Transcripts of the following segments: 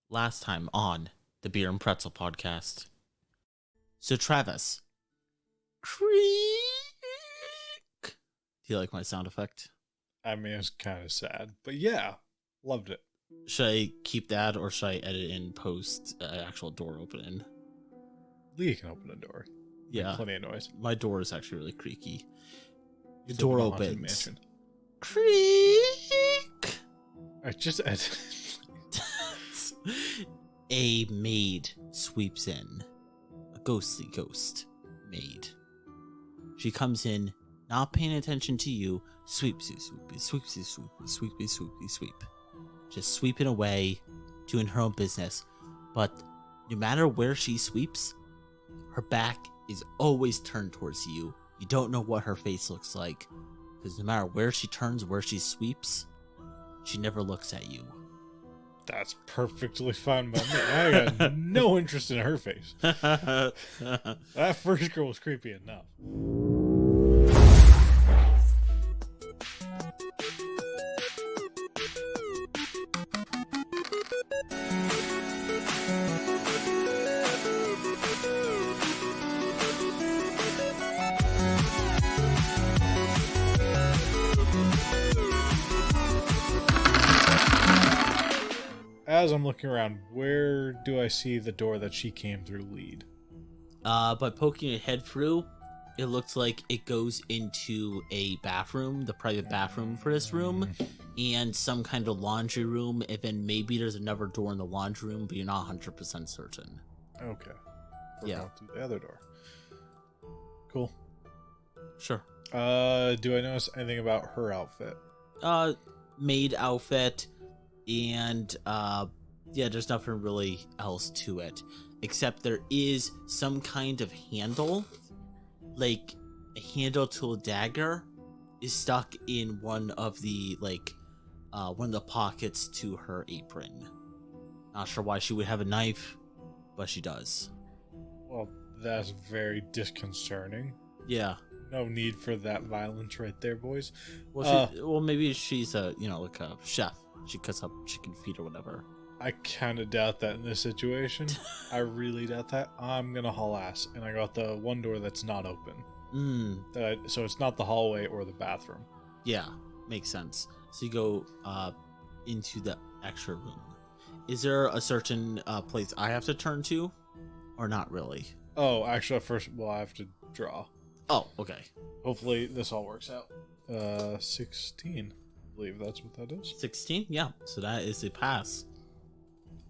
Last time on the Beer and Pretzel podcast. So Travis, creak. Do you like my sound effect? I mean, it's kind of sad, but yeah, loved it. Should I keep that or should I edit in post actual door opening? Lee can open the door. Yeah, Make plenty of noise. My door is actually really creaky. The It's door a haunted opens. mansion. Creak. I just A maid sweeps in. A ghostly ghost maid. She comes in, not paying attention to you. Sweeps you, sweeps you, sweep. Just sweeping away, doing her own business. But no matter where she sweeps, her back is always turned towards you. You don't know what her face looks like. Because no matter where she turns, where she sweeps, she never looks at you. That's perfectly fine by me. I got no interest in her face. That first girl was creepy enough. As I'm looking around, where do I see the door that she came through lead? By poking your head through, it looks like it goes into a bathroom, the private bathroom for this room, and some kind of laundry room, and then maybe there's another door in the laundry room, but you're not 100% certain. Okay. We're Yeah. going through the other door. Cool. Sure. Do I notice anything about her outfit? Maid outfit, and, yeah, there's nothing really else to it, except there is some kind of handle, like a handle to a dagger is stuck in one of the pockets to her apron. Not sure why she would have a knife, but she does. Well, that's very disconcerting. Yeah. No need for that violence right there, boys. Well, maybe she's like a chef. She cuts up chicken feet or whatever. I kind of doubt that in this situation. I really doubt that. I'm gonna haul ass, and I got the one door that's not open. So it's not the hallway or the bathroom. Yeah, makes sense. So you go into the extra room. Is there a certain place I have to turn to, or not really? Oh, actually, first, well, I have to draw. Oh, okay. Hopefully, this all works out. 16. I believe that's what that is. 16? Yeah, so that is a pass.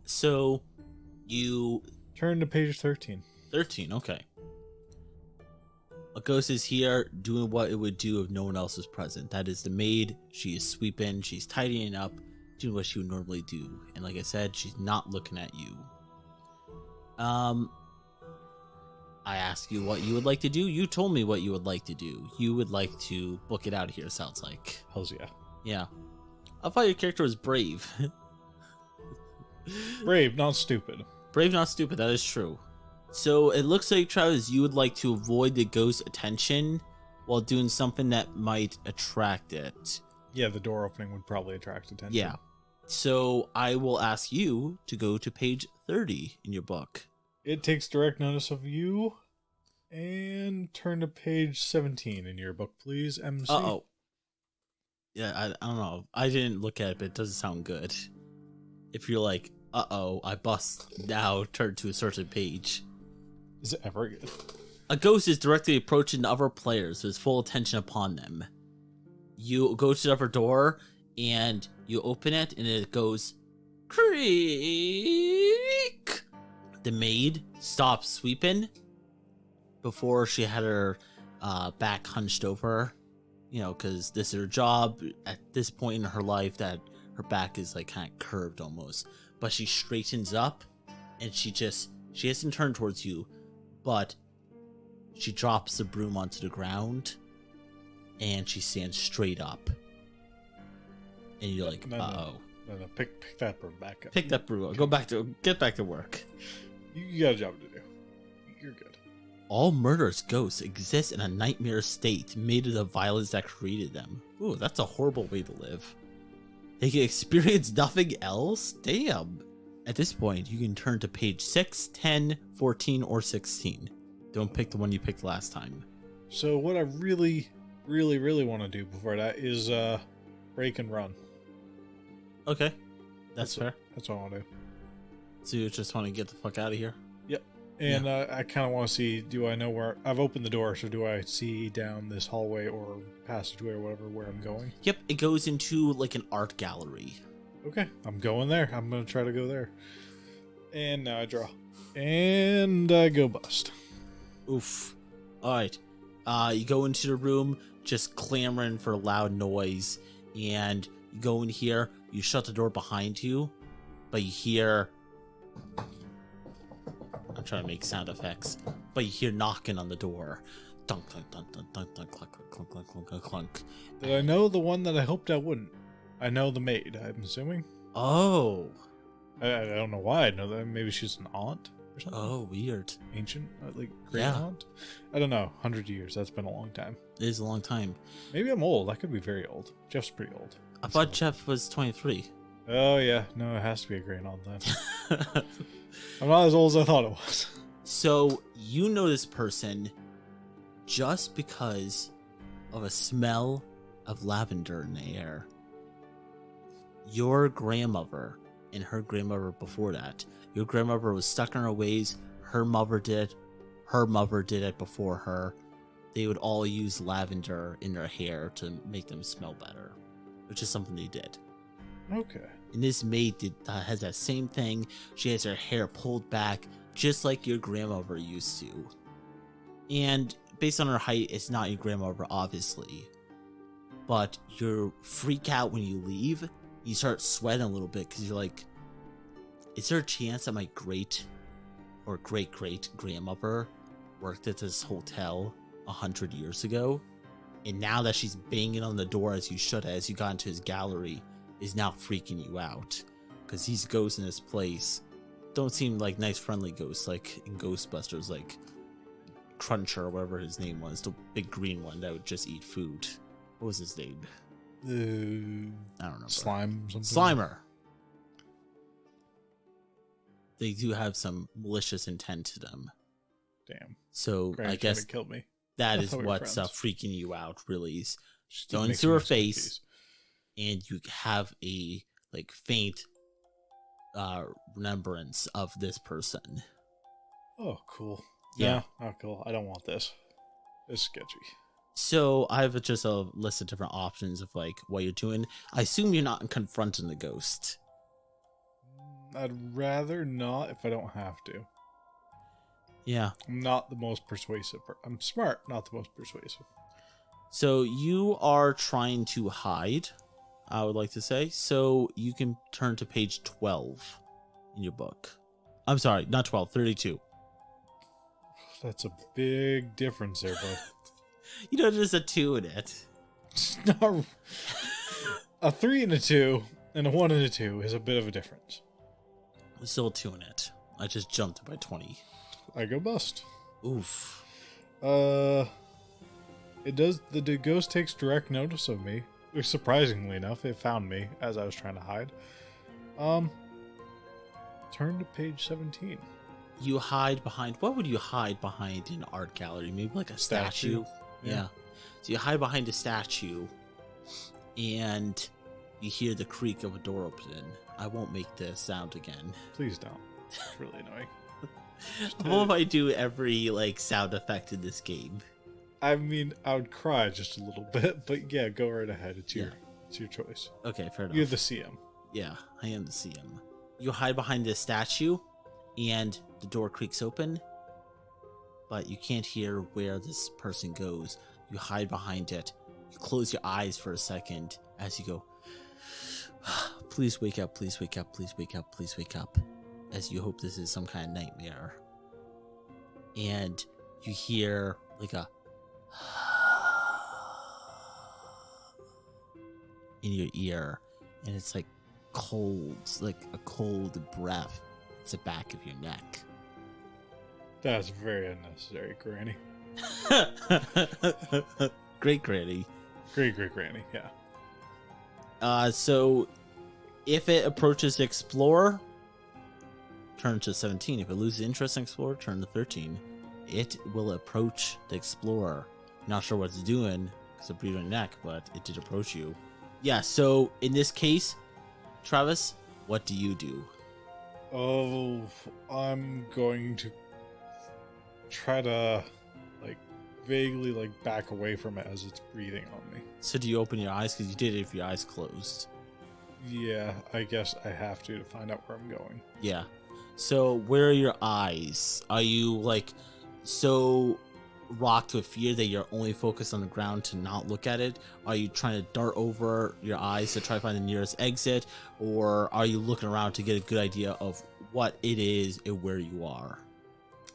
So, you... Turn to page 13. 13, okay. A ghost is here doing what it would do if no one else was present. That is the maid. She is sweeping. She's tidying up, doing what she would normally do. And like I said, she's not looking at you. I asked you what you would like to do. You told me what you would like to do. You would like to book it out of here, sounds like. Hells yeah. Yeah. I thought your character was brave. Brave, not stupid. Brave, not stupid. That is true. So it looks like, Travis, you would like to avoid the ghost's attention while doing something that might attract it. Yeah, the door opening would probably attract attention. Yeah. So I will ask you to go to page 30 in your book. It takes direct notice of you. And turn to page 17 in your book, please, MC. Uh-oh. Yeah, I don't know. I didn't look at it, but it doesn't sound good. If you're like, uh-oh, I bust now, turn to a certain page. Is it ever good? A ghost is directly approaching the other players with full attention upon them. You go to the other door, and you open it, and it goes, creak. The maid stops sweeping before she had her back hunched over, because this is her job at this point in her life, that her back is like kind of curved almost. But she straightens up, and she hasn't turned towards you, but she drops the broom onto the ground, and she stands straight up. And you're like, uh-oh. No, pick that broom back up. Pick that broom up. Get back to work. You got a job to do. You're good. All murderous ghosts exist in a nightmare state made of the violence that created them. Ooh, that's a horrible way to live. They can experience nothing else? Damn. At this point, you can turn to page 6, 10, 14, or 16. Don't pick the one you picked last time. So what I really, really, really want to do before that is break and run. Okay. That's fair. That's what I want to do. So you just want to get the fuck out of here? Yep. And I kind of want to see, do I know where... I've opened the door, so do I see down this hallway or passageway or whatever where I'm going? Yep, it goes into like an art gallery. Okay, I'm going there. I'm going to try to go there. And now I draw. And I go bust. Oof. Alright. You go into the room, just clamoring for loud noise. And you go in here, you shut the door behind you, but you hear... I'm trying to make sound effects, but you hear knocking on the door. Dunk, dunk, dunk, dunk, dunk, dunk, clunk, clunk, clunk, clunk, clunk, clunk, clunk. Did I know the one that I hoped I wouldn't? I know the maid, I'm assuming. Oh. I don't know why I know that. Maybe she's an aunt or something. Oh, weird. Ancient? Like great aunt? I don't know. 100 years. That's been a long time. It is a long time. Maybe I'm old. I could be very old. Jeff's pretty old. I thought Jeff was 23. Oh, yeah. No, it has to be a great aunt then. I'm not as old as I thought it was. So, you know this person just because of a smell of lavender in the air. Your grandmother and her grandmother before that. Your grandmother was stuck in her ways. Her mother did. Her mother did it before her. They would all use lavender in their hair to make them smell better, which is something they did. Okay. And this maid has that same thing. She has her hair pulled back, just like your grandmother used to. And based on her height, it's not your grandmother, obviously. But you freak out when you leave. You start sweating a little bit because you're like, is there a chance that my great or great grandmother worked at this hotel 100 years ago? And now that she's banging on the door as you should, as you got into his gallery, is now freaking you out. Because these ghosts in this place don't seem like nice, friendly ghosts like in Ghostbusters, like Cruncher or whatever his name was, the big green one that would just eat food. What was his name? I don't know. Slime something? Slimer. They do have some malicious intent to them. Damn. So I guess killed me. that is what's freaking you out, really. Is She going makes through her me face, and you have a like faint remembrance of this person. Oh, cool. Yeah. No, oh, cool. I don't want this. It's sketchy. So I have just a list of different options of like what you're doing. I assume you're not confronting the ghost. I'd rather not if I don't have to. Yeah. I'm not the most persuasive. I'm smart, not the most persuasive. So you are trying to hide, I would like to say. So you can turn to page 12 in your book. I'm sorry, not 12, 32. That's a big difference there, bud. You know, there's a 2 in it. Not a 3 and a 2 and a 1 and a 2 is a bit of a difference. There's still a 2 in it. I just jumped by 20. I go bust. Oof. It does. The ghost takes direct notice of me. Surprisingly enough, it found me as I was trying to hide. Turn to page 17. You hide behind. What would you hide behind in an art gallery? Maybe like a statue. Yeah. So you hide behind a statue, and you hear the creak of a door opening. I won't make the sound again. Please don't. It's really annoying. What if I do every like sound effect in this game? I mean, I would cry just a little bit, but yeah, go right ahead. It's your choice. Okay, fair enough. You're the CM. Yeah, I am the CM. You hide behind this statue, and the door creaks open, but you can't hear where this person goes. You hide behind it. You close your eyes for a second as you go, please wake up, please wake up, please wake up, please wake up, as you hope this is some kind of nightmare. And you hear like a in your ear, and it's like cold, like a cold breath. It's the back of your neck. That's very unnecessary, Granny. Great Granny. Great Granny, yeah. So if it approaches the explorer, turn to 17. If it loses interest in explorer, turn to 13. It will approach the explorer. Not sure what it's doing because of breathing neck, but it did approach you. Yeah, so in this case, Travis, what do you do? Oh, I'm going to try to, like, vaguely, like, back away from it as it's breathing on me. So do you open your eyes? Because you did it if your eyes closed. Yeah, I guess I have to find out where I'm going. Yeah. So where are your eyes? Are you, like, so rocked with fear that you're only focused on the ground to not look at it? Are you trying to dart over your eyes to try to find the nearest exit? Or are you looking around to get a good idea of what it is and where you are?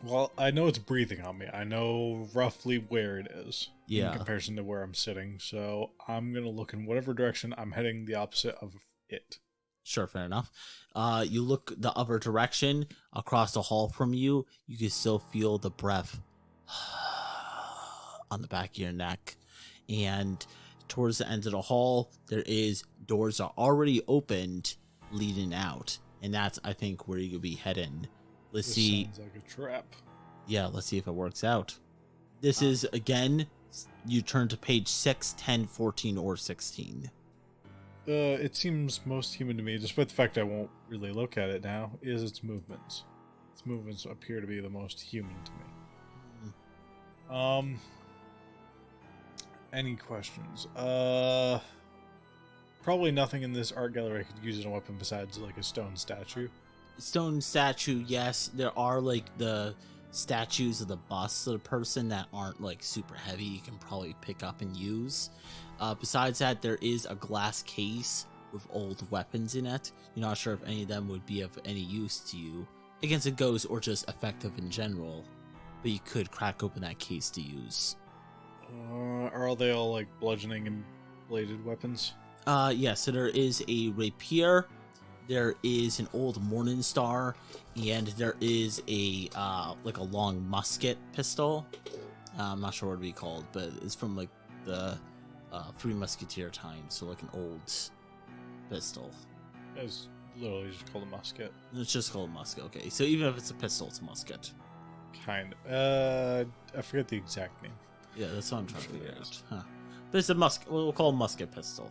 Well, I know it's breathing on me. I know roughly where it is Yeah. in comparison to where I'm sitting. So I'm going to look in whatever direction I'm heading, the opposite of it. Sure, fair enough. You look the other direction across the hall from you. You can still feel the breath on the back of your neck. And towards the end of the hall, there is doors are already opened leading out. And that's, I think, where you could be heading. Let's This see. sounds like a trap. Yeah, let's see if it works out. This is, again, you turn to page 6, 10, 14, or 16. It seems most human to me, despite the fact I won't really look at it now, is its movements. Its movements appear to be the most human to me. Any questions? Probably nothing in this art gallery I could use as a weapon besides, like, a stone statue. Stone statue, yes. There are, like, the statues of the busts of the person that aren't, like, super heavy. You can probably pick up and use. Besides that, there is a glass case with old weapons in it. You're not sure if any of them would be of any use to you against a ghost or just effective in general. But you could crack open that case to use. Are they all, like, bludgeoning and bladed weapons? Yeah, so there is a rapier, there is an old morning star, and there is a like a long musket pistol. I'm not sure what it'd be called, but it's from, like, the Three Musketeer time, so like an old pistol. It's literally just called a musket. It's just called a musket. Okay, so even if it's a pistol, it's a musket. Kind of. I forget the exact name. Yeah, that's what I'm trying to figure out. Huh. But it's a musket. We'll call it a musket pistol.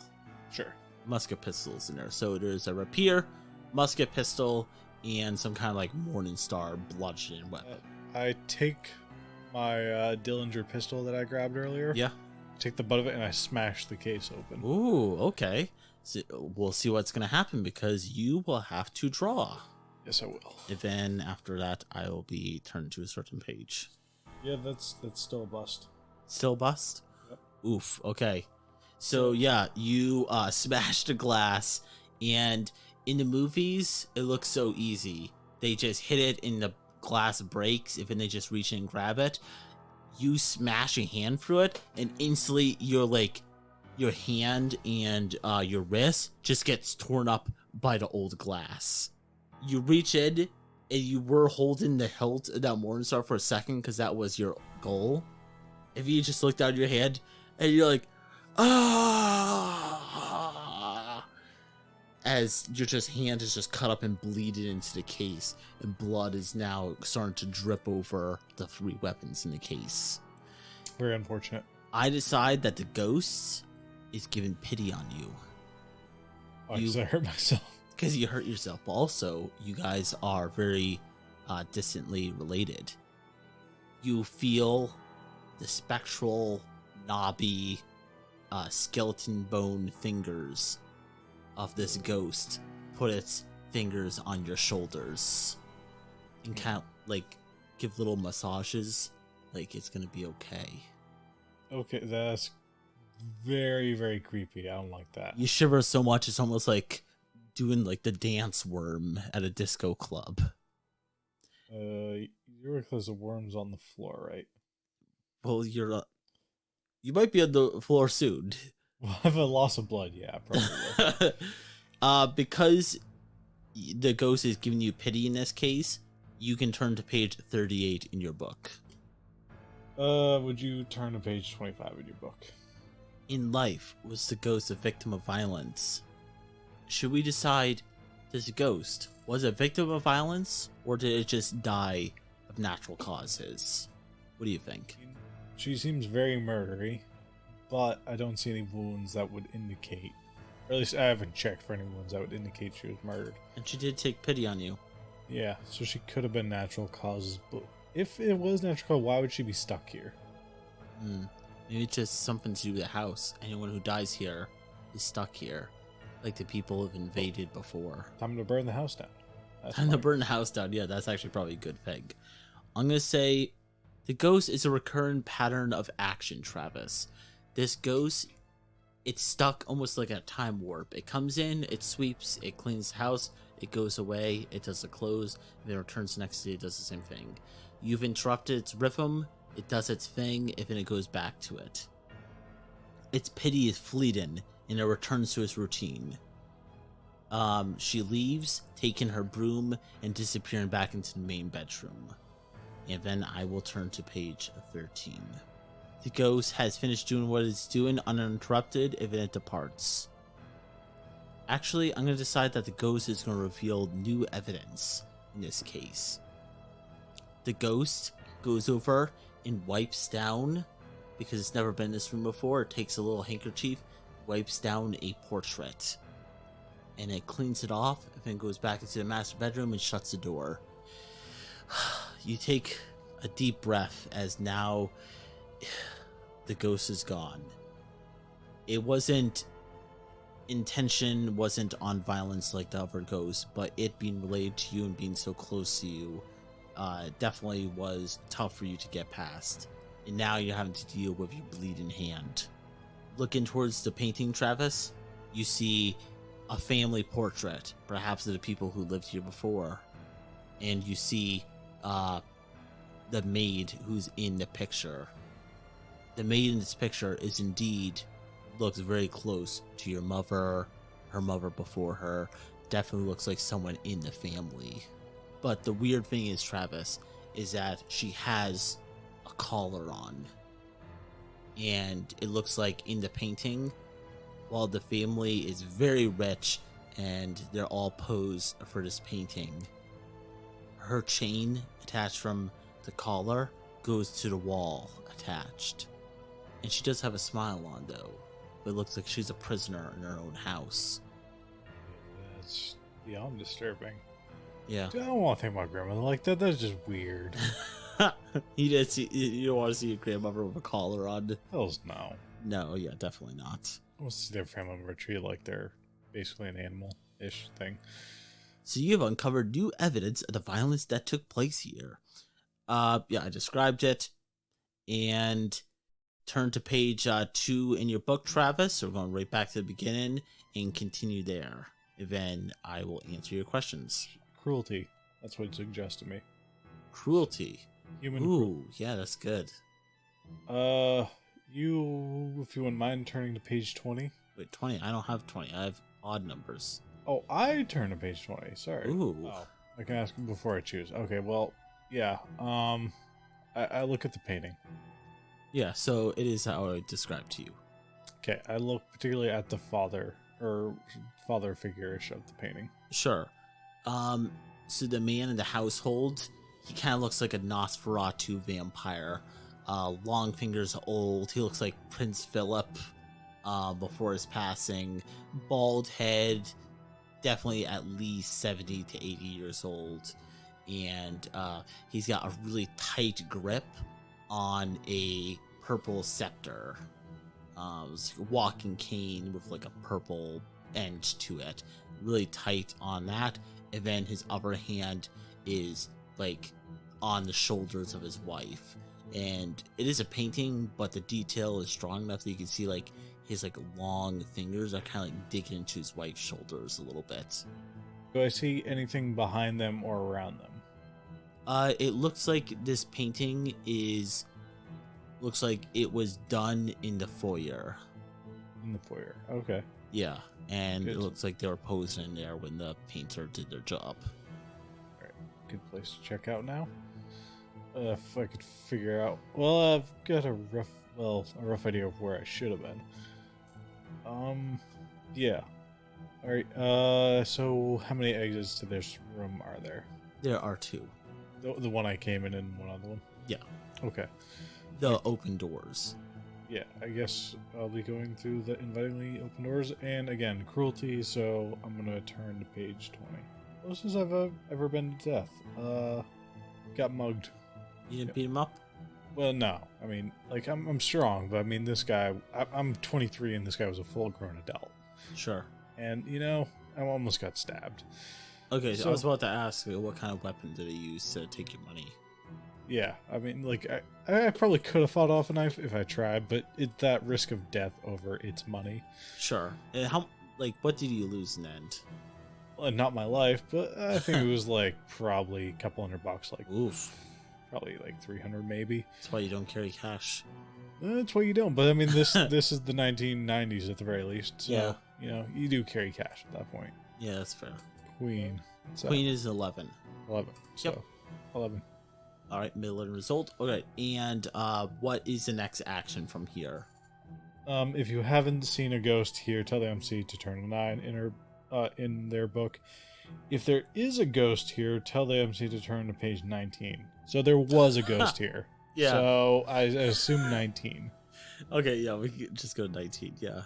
Sure. Musket pistols in there. So there's a rapier, musket pistol, and some kind of, like, morning star bludgeoning weapon. I take my Dillinger pistol that I grabbed earlier. Yeah. Take the butt of it and I smash the case open. Ooh, okay. So we'll see what's going to happen because you will have to draw. Yes, I will. And then after that, I will be turned to a certain page. Yeah, that's still a bust. Still bust? Yep. Oof, okay. So yeah, you smash the glass, and in the movies, it looks so easy. They just hit it and the glass breaks, and then they just reach in and grab it. You smash your hand through it, and instantly you're like, your hand and your wrist just gets torn up by the old glass. You reach in, and you were holding the hilt of that Morningstar for a second because that was your goal. If you just look down your hand, and you're like, ah, as your hand is just cut up and bleeding into the case, and blood is now starting to drip over the 3 weapons in the case. Very unfortunate. I decide that the ghost is giving pity on you. Oh, because I hurt myself. Because you hurt yourself. But also, you guys are very distantly related. You feel the spectral, knobby, skeleton bone fingers of this ghost put its fingers on your shoulders and kind of, like, give little massages like it's gonna be okay. Okay, that's very, very creepy. I don't like that. You shiver so much it's almost like doing, like, the dance worm at a disco club. You're because the worm's on the floor, right? Well, you might be on the floor soon. Well, I have a loss of blood, yeah, probably. Because the ghost is giving you pity in this case, you can turn to page 38 in your book. Would you turn to page 25 in your book? In life, was the ghost a victim of violence? Should we decide this ghost Was it a victim of violence, or did it just die of natural causes? What do you think? She seems very murdery, but I don't see any wounds that would indicate, or at least I haven't checked for any wounds that would indicate she was murdered. And she did take pity on you. Yeah, so she could have been natural causes, but if it was natural cause, why would she be stuck here? Maybe it's just something to do with the house. Anyone who dies here is stuck here, like the people have invaded before. Time to burn the house down. Time to burn the house down. Yeah, that's actually probably a good thing. I'm going to say the ghost is a recurrent pattern of action, Travis. This ghost, it's stuck almost like a time warp. It comes in, it sweeps, it cleans the house, it goes away, it does the close, and then returns the next day, it does the same thing. You've interrupted its rhythm, it does its thing, and then it goes back to it. Its pity is fleeting, and it returns to its routine. She leaves, taking her broom, and disappearing back into the main bedroom. And then I will turn to page 13. The ghost has finished doing what it's doing uninterrupted, and then it departs. Actually, I'm going to decide that the ghost is going to reveal new evidence in this case. The ghost goes over and wipes down, because it's never been in this room before, it takes a little handkerchief, wipes down a portrait. And it cleans it off, and then goes back into the master bedroom and shuts the door. You take a deep breath as now the ghost is gone. It wasn't intention, wasn't on violence like the other ghost, but it being related to you and being so close to you definitely was tough for you to get past. And now you're having to deal with your bleeding hand. Looking towards the painting, Travis, you see a family portrait, perhaps of the people who lived here before. And you see the maid who's in the picture. The maid in this picture is indeed, looks very close to your mother, her mother before her. Definitely looks like someone in the family. But the weird thing is, Travis, is that she has a collar on. And it looks like in the painting, while the family is very rich and they're all posed for this painting, her chain attached from the collar goes to the wall attached. And she does have a smile on, though, but it looks like she's a prisoner in her own house. That's beyond disturbing. Yeah. Dude, I don't want to think about grandmother like that. That's just weird. You don't want to see your grandmother with a collar on? Hells no. No, yeah, definitely not. I want to see their family member treated like they're basically an animal-ish thing. So you have uncovered new evidence of the violence that took place here. Yeah, I described it. And turn to page 2 in your book, Travis. So we're going right back to the beginning and continue there. And then I will answer your questions. Cruelty. That's what it suggested to me. Cruelty. Human Ooh, yeah, that's good. You, if you wouldn't mind turning to page 20. Wait, 20? I don't have 20. I have odd numbers. Oh, I turn to page 20. Sorry. Ooh. Oh, I can ask before I choose. Okay, well, yeah. I look at the painting. Yeah, so it is how I described to you. Okay, I look particularly at the father figure-ish of the painting. Sure. So the man in the household, he kind of looks like a Nosferatu vampire. Long fingers, old. He looks like Prince Philip before his passing. Bald head, definitely at least 70 to 80 years old. And he's got a really tight grip on a purple scepter. It's like a walking cane with like a purple end to it. Really tight on that. And then his other hand is like on the shoulders of his wife. And it is a painting, but the detail is strong enough that you can see like his like long fingers are kind of like digging into his wife's shoulders a little bit. Do I see anything behind them or around them? It looks like this painting looks like it was done in the foyer. In the foyer. Okay. Yeah, and Good. It looks like they were posing in there when the painter did their job. Alright, good place to check out now. If I could figure out... Well, I've got a rough idea of where I should have been. Yeah. All right. So how many exits to this room are there? There are 2. The one I came in and one other one? Yeah. Okay. The open doors. Yeah, I guess I'll be going through the invitingly open doors. And again, cruelty, so I'm going to turn to page 20. Closest I've ever been to death. Got mugged. You didn't beat him up? Well, no. I mean, like, I'm strong, but I mean, this guy, I'm 23 and this guy was a full-grown adult. Sure. And, I almost got stabbed. Okay, so I was about to ask, what kind of weapon did he use to take your money? Yeah, I mean, like, I probably could have fought off a knife if I tried, but that risk of death over its money. Sure. And what did you lose in the end? Well, not my life, but I think it was, like, probably a couple $100, like, oof. Probably, like, 300 maybe. That's why you don't carry cash. That's why you don't, but I mean, this is the 1990s at the very least, so, yeah. You do carry cash at that point. Yeah, that's fair. Queen. So, Queen is 11. 11. So, Yep. 11. All right, middle and result. Okay, and what is the next action from here? If you haven't seen a ghost here, tell the MC to turn a 9 in their book. If there is a ghost here, tell the MC to turn to page 19. So there was a ghost here. Yeah. So I assume 19. Okay, yeah, we can just go to 19. Yeah.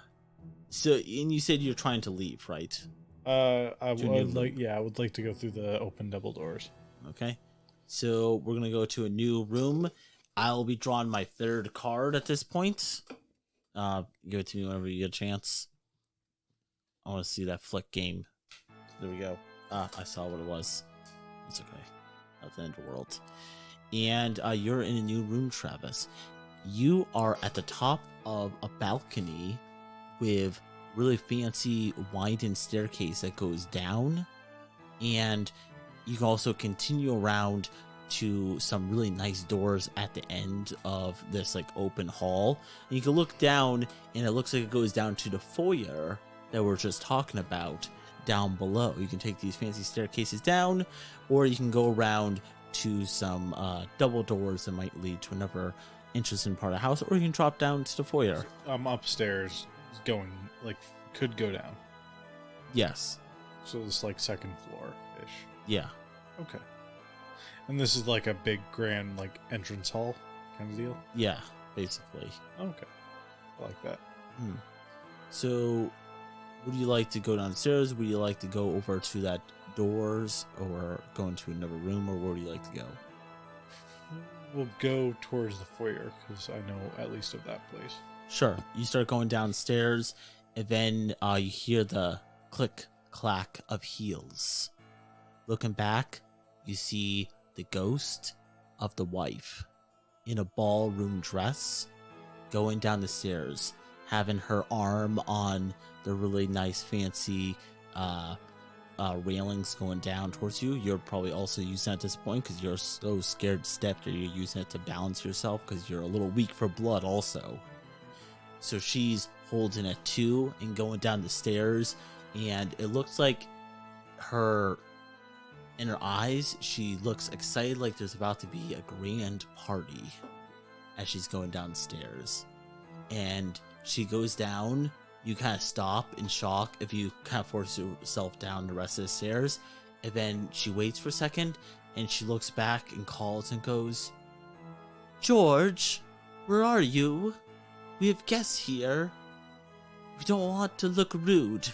So, and you said you're trying to leave, right? I would like to go through the open double doors. Okay. So we're gonna go to a new room. I'll be drawing my 3rd card at this point. Give it to me whenever you get a chance. I want to see that flick game. There we go. I saw what it was. It's okay. That's the end of the world. And you're in a new room, Travis. You are at the top of a balcony with really fancy widened staircase that goes down, and you can also continue around to some really nice doors at the end of this like open hall, and you can look down and it looks like it goes down to the foyer that we're just talking about down below. You can take these fancy staircases down, or you can go around to some double doors that might lead to another interesting part of the house, or you can drop down to the foyer. I'm upstairs going, like, could go down. Yes. So it's like 2nd floor-ish. Yeah. Okay. And this is like a big grand, like, entrance hall kind of deal? Yeah, basically. Okay. I like that. So, would you like to go downstairs? Would you like to go over to that doors, or go into another room, or where would you like to go? We'll go towards the foyer, because I know at least of that place. Sure. You start going downstairs, and then you hear the click-clack of heels. Looking back, you see the ghost of the wife in a ballroom dress going down the stairs, having her arm on the really nice fancy railings going down towards you. You're probably also using it at this point because you're so scared to step that you're using it to balance yourself because you're a little weak for blood also. So she's holding it too and going down the stairs, and it looks like in her eyes, she looks excited, like there's about to be a grand party as she's going downstairs. And she goes down. You kind of stop in shock if you kind of force yourself down the rest of the stairs. And then she waits for a second, and she looks back and calls and goes, "George, where are you? We have guests here. We don't want to look rude."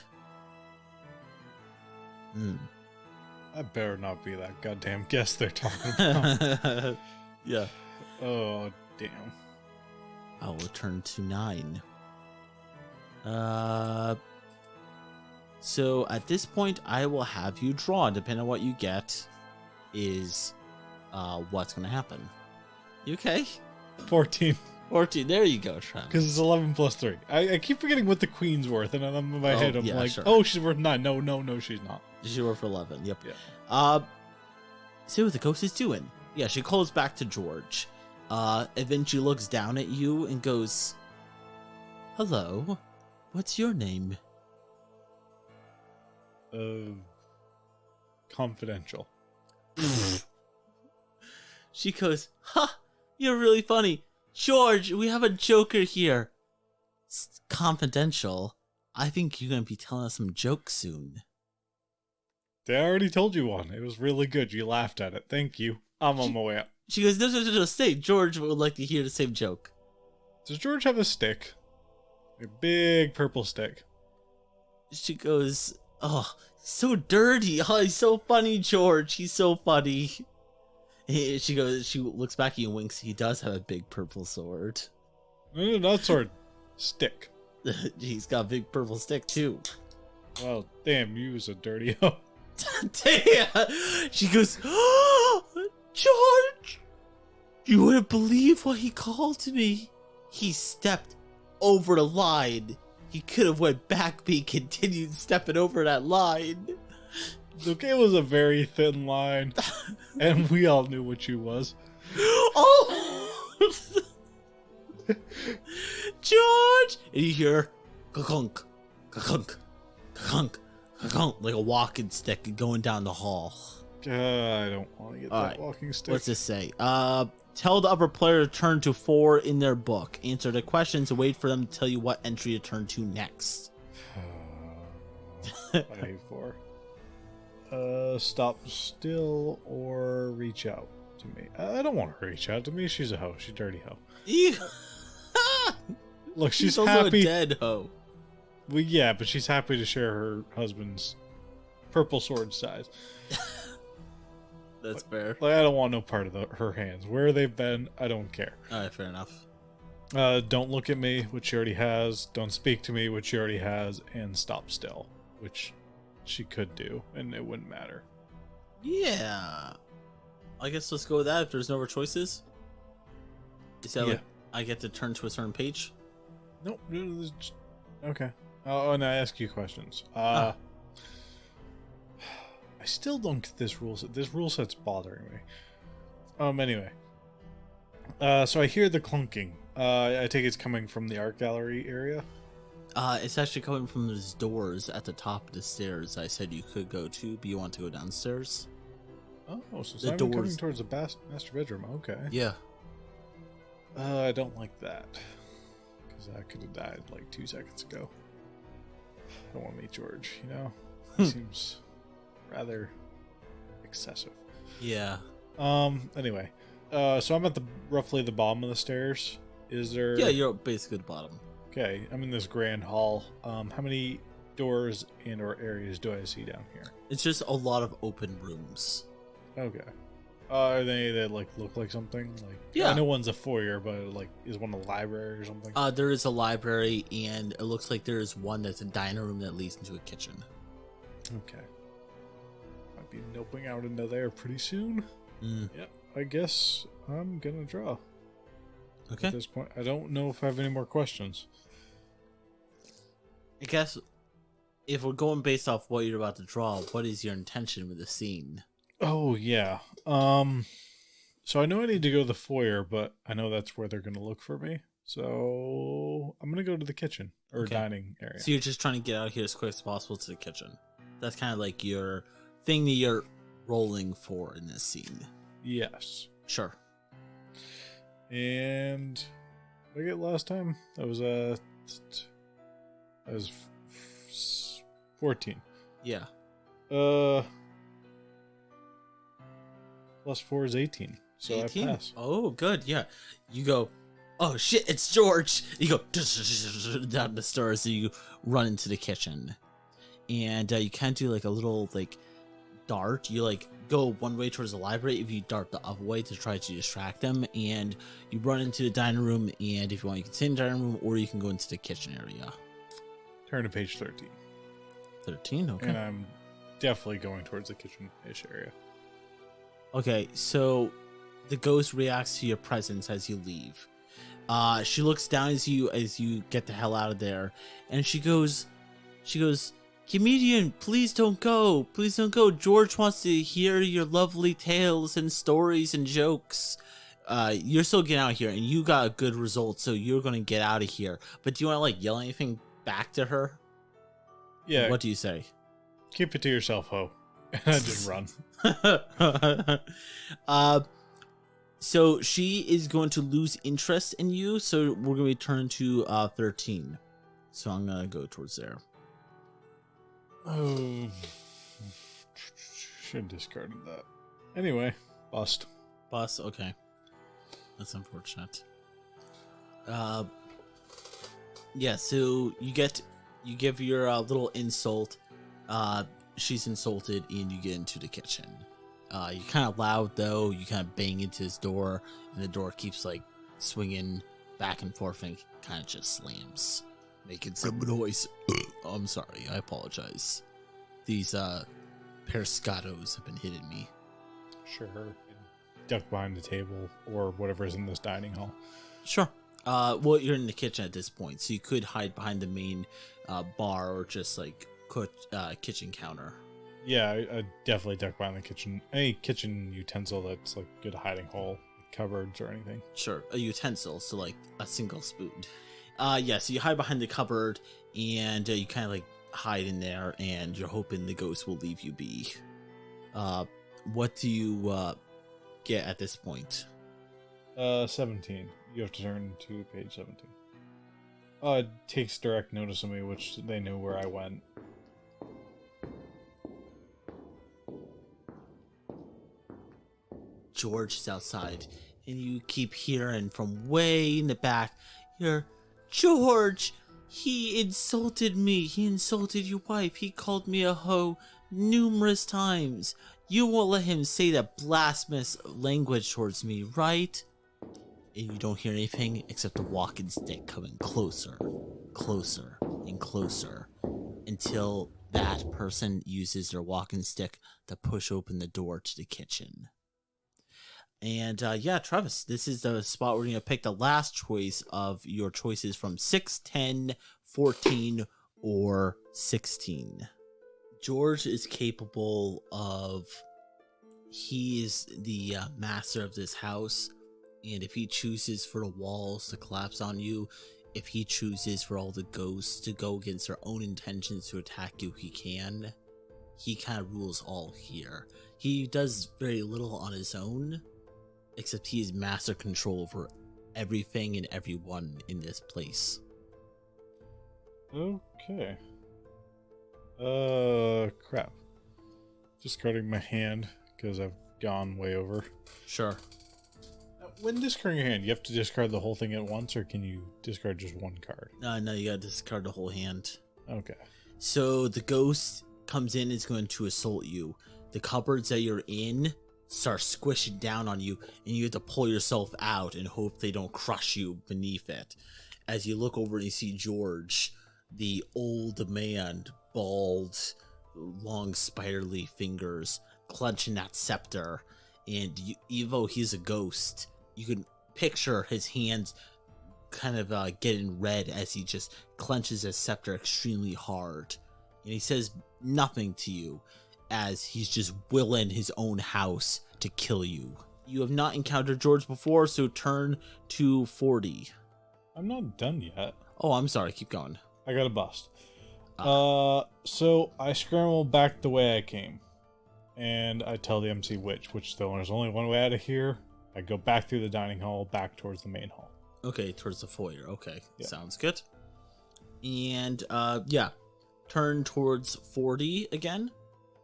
That better not be that goddamn guest they're talking about. Yeah. Oh, damn. I will turn to 9. So at this point, I will have you draw. Depending on what you get, is what's going to happen. You okay? 14. 14. There you go, Travis. Because it's 11 plus 3. I keep forgetting what the queen's worth, and then in my head I'm like, sure. Oh, she's worth 9. No, she's not. She's worth 11. Yep. Yeah. See what the ghost is doing. Yeah, she calls back to George. And then she looks down at you and goes, "Hello, what's your name?" Confidential. She goes, "Ha! You're really funny. George, we have a joker here. It's confidential. I think you're gonna be telling us some jokes soon. They already told you one. It was really good. You laughed at it. Thank you. I'm on my way up. She goes, no, stay. George would like to hear the same joke. Does George have a stick? A big purple stick. She goes, oh, so dirty. Oh, he's so funny, George. He's so funny. She goes, she looks back at you and winks. He does have a big purple sword. No, not sword. Stick. He's got a big purple stick, too. Well, damn, you was a dirty hoe. Damn. She goes, oh, George, you wouldn't believe what he called to me. He stepped over the line. He could have went back, but he continued stepping over that line. Look, it was a very thin line, and we all knew what you was. Oh, George! And you hear ka-kunk, ka-kunk, ka-kunk, ka-kunk, like a walking stick going down the hall. I don't want to get that walking stick. What's this say? Tell the other player to turn to 4 in their book. Answer the questions and wait for them to tell you what entry to turn to next. I hate 4. Stop still or reach out to me. I don't want her to reach out to me. She's a hoe. She's a dirty hoe. Look, she's also happy. A dead hoe. Well, yeah, but she's happy to share her husband's purple sword size. That's fair. Like, I don't want no part of her hands. Where they've been, I don't care. Alright, fair enough. Don't look at me, which she already has. Don't speak to me, which she already has. And stop still, which she could do, and it wouldn't matter. Yeah. I guess let's go with that if there's no other choices. Is that like I get to turn to a certain page? Nope. Okay. Oh, and I ask you questions. I still don't get this rule set. This rule set's bothering me. Anyway. So I hear the clunking. I take it's coming from the art gallery area. It's actually coming from those doors at the top of the stairs I said you could go to, but you want to go downstairs? Oh, so it's not even coming towards the master bedroom. Okay. Yeah. I don't like that. Because I could have died like 2 seconds ago. I don't want to meet George, you know? He seems rather excessive. Yeah. Anyway. So I'm at roughly the bottom of the stairs. Is there... Yeah, you're basically at the bottom. Okay, I'm in this grand hall. How many doors and or areas do I see down here? It's just a lot of open rooms. Okay. Are they that like look like something? Like, yeah. I know one's a foyer, but like is one a library or something? There is a library, and it looks like there is one that's a dining room that leads into a kitchen. Okay. Might be noping out into there pretty soon. Yep. I guess I'm gonna draw. Okay. At this point, I don't know if I have any more questions. I guess if we're going based off what you're about to draw, what is your intention with the scene? Oh yeah. So I know I need to go to the foyer, but I know that's where they're gonna look for me. So I'm gonna go to the kitchen or dining area. So you're just trying to get out of here as quick as possible to the kitchen. That's kind of like your thing that you're rolling for in this scene. Yes. Sure. And what did I get last time? That was 14. Yeah. Plus 4 is 18. So 18? I pass. Oh, good. Yeah. You go, oh shit, it's George. You go down the stairs, so you run into the kitchen. And you can't do like a little like dart. You like go one way towards the library. If you dart the other way to try to distract them, and you run into the dining room, and if you want, you can sit in the dining room, or you can go into the kitchen area. Turn to page 13. 13? Okay. And I'm definitely going towards the kitchen-ish area. Okay, so the ghost reacts to your presence as you leave. She looks down as you get the hell out of there, and she goes, comedian, please don't go. Please don't go. George wants to hear your lovely tales and stories and jokes. You're still getting out of here, and you got a good result, so you're going to get out of here. But do you want to, like, yell anything back to her? Yeah. What do you say? Keep it to yourself, ho. And I just run. So she is going to lose interest in you, so we're going to return to 13. So I'm gonna go towards there. Oh, should have discarded that. Anyway, bust. Bus, okay. That's unfortunate. Yeah, so you give your little insult. She's insulted, and you get into the kitchen. You're kind of loud though. You kind of bang into his door, and the door keeps like swinging back and forth, and kind of just slams, making some noise. I'm sorry, I apologize. These Periscatos have been hitting me. Sure. Duck behind the table or whatever's in this dining hall. Sure. Well, you're in the kitchen at this point, so you could hide behind the main bar or just like kitchen counter. Yeah, I definitely duck behind the kitchen. Any kitchen utensil that's like good hiding hole, cupboards or anything. Sure, a utensil, so like a single spoon. Yeah, so you hide behind the cupboard, and you kind of like hide in there, and you're hoping the ghost will leave you be. What do you get at this point? 17. You have to turn to page 17. It takes direct notice of me, which they knew where I went. George is outside, and you keep hearing from way in the back, you're, George, he insulted me. He insulted your wife. He called me a hoe numerous times. You won't let him say that blasphemous language towards me, right? And you don't hear anything except the walking stick coming closer, closer, and closer until that person uses their walking stick to push open the door to the kitchen. And yeah, Travis, this is the spot where you're going to pick the last choice of your choices from 6, 10, 14, or 16. George is capable of, he is the master of this house, and if he chooses for the walls to collapse on you, if he chooses for all the ghosts to go against their own intentions to attack you, he can. He kind of rules all here. He does very little on his own, except he has master control over everything and everyone in this place. Okay. Crap. Discarding my hand, because I've gone way over. Sure. When discarding your hand, you have to discard the whole thing at once, or can you discard just one card? No, you gotta discard the whole hand. Okay. So the ghost comes in and is going to assault you. The cupboards that you're in start squishing down on you, and you have to pull yourself out and hope they don't crush you beneath it. As you look over and you see George, the old man, bald, long spiderly fingers, clenching that scepter. And you, even though he's a ghost, you can picture his hands kind of getting red as he just clenches his scepter extremely hard. And he says nothing to you, as he's just willing his own house to kill you. You have not encountered George before, so turn to 40. I'm not done yet. Oh, I'm sorry. Keep going. I got a bust. So I scramble back the way I came, and I tell the MC which though there's only one way out of here. I go back through the dining hall, back towards the main hall. Okay, towards the foyer. Okay, yeah. Sounds good. And yeah, turn towards 40 again.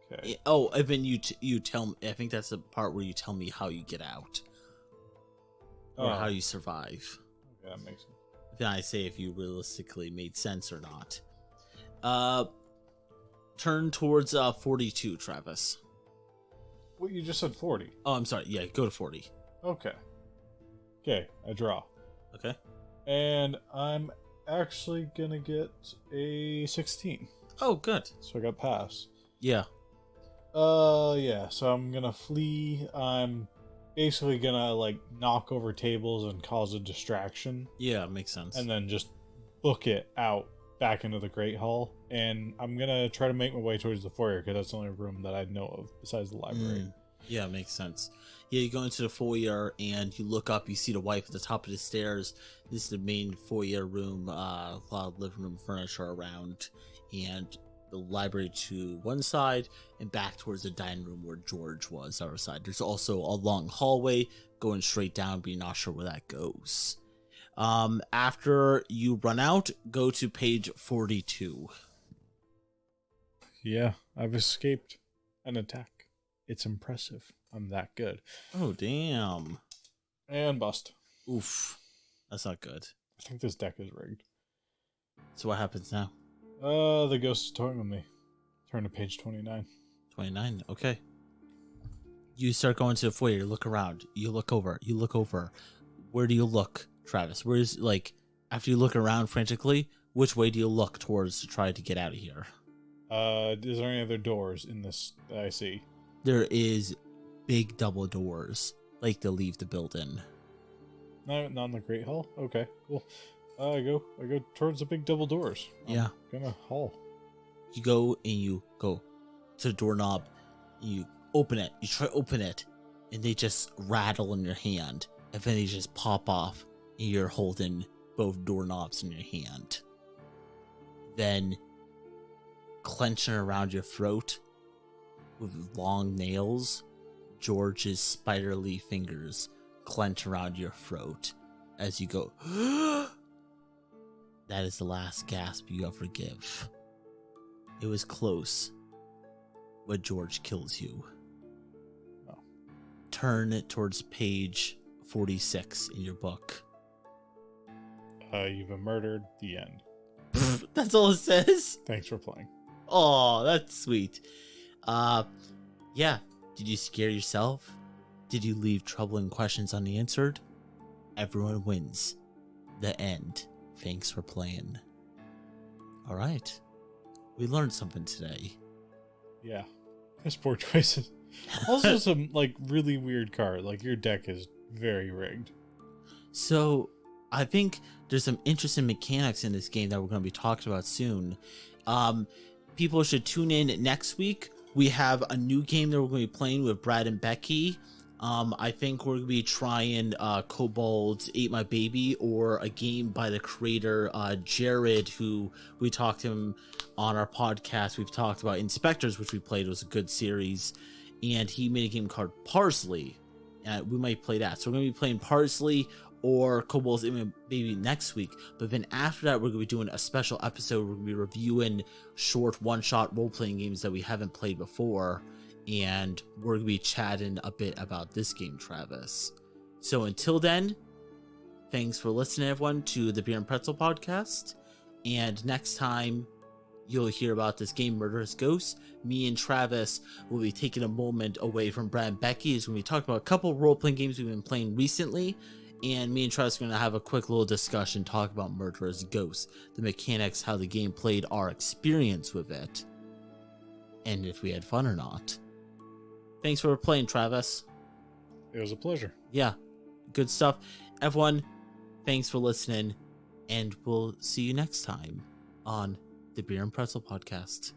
Okay. Oh, and then you tell me. I think that's the part where you tell me how you get out, or how you survive. Okay, that makes sense. Then I say if you realistically made sense or not. Turn towards 42, Travis. What, you just said 40? Oh, I'm sorry. Yeah, go to 40. Okay. Okay, I draw. Okay. And I'm actually gonna get a 16. Oh, good. So I got pass. Yeah. Yeah, so I'm gonna flee. I'm basically gonna, like, knock over tables and cause a distraction. Yeah, makes sense. And then just book it out back into the Great Hall. And I'm gonna try to make my way towards the foyer, because that's the only room that I know of besides the library. Yeah, makes sense. Yeah, you go into the foyer and you look up, you see the wife at the top of the stairs. This is the main foyer room, a lot of living room furniture around, and the library to one side, and back towards the dining room where George was, other side. There's also a long hallway going straight down, but you're not sure where that goes. After you run out, go to page 42. Yeah, I've escaped an attack. It's impressive. I'm that good. Oh, damn. And bust. Oof. That's not good. I think this deck is rigged. So what happens now? The ghost is toying with me. Turn to page 29. 29. Okay. You start going to the foyer. You look around. You look over. You look over. Where do you look, Travis? Where's, like, after you look around frantically, which way do you look towards to try to get out of here? Is there any other doors in this that I see? There is big double doors, like to leave the building. No, not in the Great Hall? Okay, cool. I go towards the big double doors. Yeah. I'm gonna haul. You go and you go to the doorknob. You open it. You try to open it, and they just rattle in your hand. And then they just pop off, and you're holding both doorknobs in your hand. Then, clenching around your throat with long nails, George's spiderly fingers clench around your throat as you go. That is the last gasp you ever give. It was close, but George kills you. Oh. Turn it towards page 46 in your book. You've been murdered. The end. That's all it says? Thanks for playing. Oh, that's sweet. Yeah. Did you scare yourself? Did you leave troubling questions unanswered? Everyone wins. The end. Thanks for playing. All right. We learned something today. Yeah. That's poor choices. Also some, like, really weird card. Like, your deck is very rigged. So, I think there's some interesting mechanics in this game that we're going to be talking about soon. People should tune in next week. We have a new game that we're going to be playing with Brad and Becky. I think we're going to be trying Kobold's Ate My Baby, or a game by the creator Jared, who we talked to him on our podcast. We've talked about Inspectors, which we played. It was a good series. And he made a game called Parsley. And we might play that. So we're going to be playing Parsley or Kobold's Ate My Baby next week. But then after that, we're going to be doing a special episode. We're going to be reviewing short one-shot role-playing games that we haven't played before. And we're going to be chatting a bit about this game, Travis. So until then, thanks for listening, everyone, to the Beer and Pretzel podcast. And next time, you'll hear about this game, Murderous Ghosts. Me and Travis will be taking a moment away from Brad and Becky, as we're going to be talking about a couple role-playing games we've been playing recently. And me and Travis are going to have a quick little discussion, talk about Murderous Ghosts, the mechanics, how the game played, our experience with it, and if we had fun or not. Thanks for playing, Travis. It was a pleasure. Yeah, good stuff. Everyone, thanks for listening, and we'll see you next time on the Beer and Pretzel podcast.